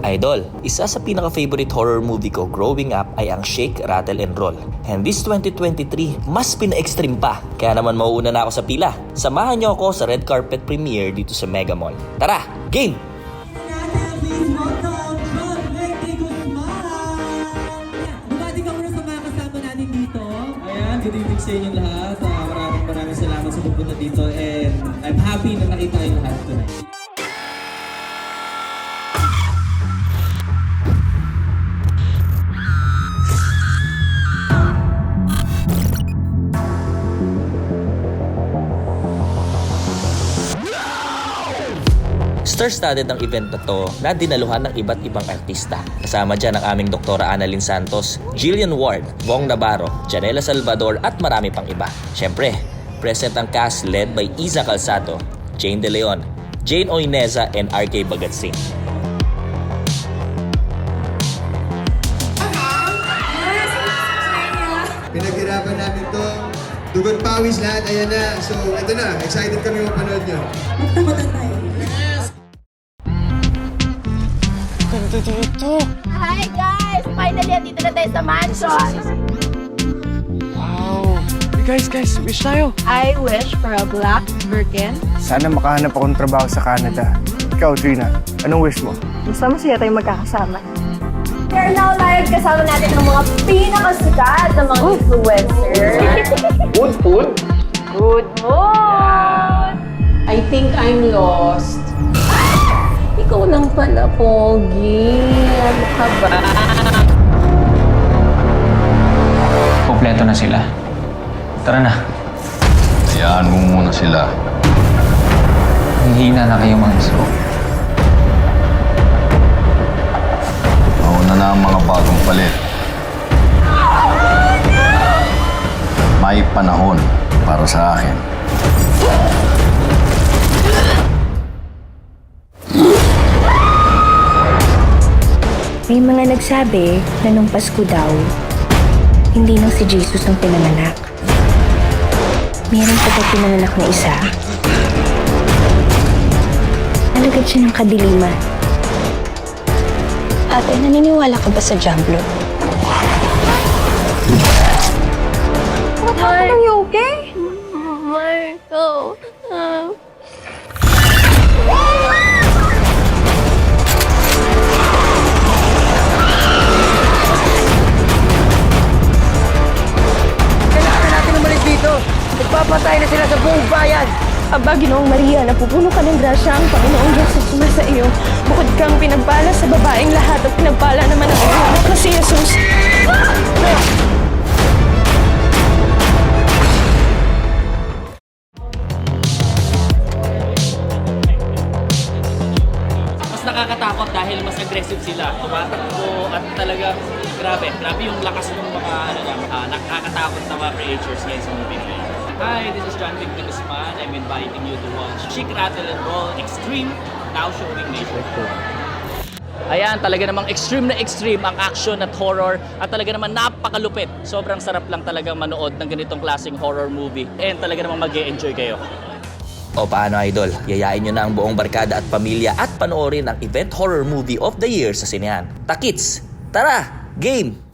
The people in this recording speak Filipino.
Idol, isa sa pinaka-favorite horror movie ko growing up ay ang Shake, Rattle, and Roll. And this 2023, mas pina-extreme pa. Kaya naman mauuna na ako sa pila. Samahan niyo ako sa red carpet premiere dito sa Mega Mall. Tara, game! Bumati ka muna sa mga kasama natin dito. Ayan, good evening sa inyo lahat. Maraming salamat sa pupunta dito and I'm happy na nakita kayo lahat tonight. Star-studded ang event na to na dinaluhan ng iba't ibang artista. Kasama dyan ang aming Doktora Annalyn Santos, Jillian Ward, Bong Navarro, Janela Salvador at marami pang iba. Siyempre, present ang cast led by Iza Calzado, Jane De Leon, Jane Oineza and RK Bagatsing. Pinaghirapan namin to. Dugot pawis lahat, ayan na. So, ito na. Excited kami mapanood nyo. Magtamatan tayo. Ganda dito! Hi guys! Finally, andito na tayo sa mansion! Wow! Hey guys, wish tayo! I wish for a black Birkin. Sana makahanap akong trabaho sa Canada. Ikaw, Trina, anong wish mo? Basta masaya tayong magkakasama. We're now live kasama natin ang mga pinakasikat na mga influencers. Good food? Good mood! I think I'm lost. Ikaw lang pala, Pogi. Ano ka ba? Kompleto na sila. Tara na. Hayaan mo muna sila. Hihina na kayo mga isro. Mauna na ang mga bagong palit. May panahon para sa akin. May mga nagsabi na nung Pasko daw, hindi nang si Jesus ang pinanganak. Mayroong kapag pinanganak na isa. Alagad siya ng kadiliman. Ate, naniniwala ka ba sa Diablo? Are you okay? Marco. Kailangan natin umalis dito! Nagpapatay na sila sa buong bayan! Aba, Ginoong Maria, napupuno ka ng grasya ang Panginoong Diyos at suma sa iyo. Bukod kang pinagpala sa babaeng lahat at pinagpala naman ang anak na si Jesus. Mas nakakatakot dahil mas aggressive sila. Tumatakbo at talagang grabe yung lakas ng mga nakakatakot na mga creatures ngayon sa movie na yun. Hi, this is John Victor Guzman. I'm inviting you to watch Shake, Rattle, and Roll Extreme, now showing nationwide. Ayan, talaga namang extreme na extreme ang action at horror at talaga naman napakalupit. Sobrang sarap lang talagang manood ng ganitong klaseng horror movie and talaga namang mag-e-enjoy kayo. O paano, Idol? Yayain nyo na ang buong barkada at pamilya at panoorin ang event horror movie of the year sa sinehan. Takits! Tara! Game!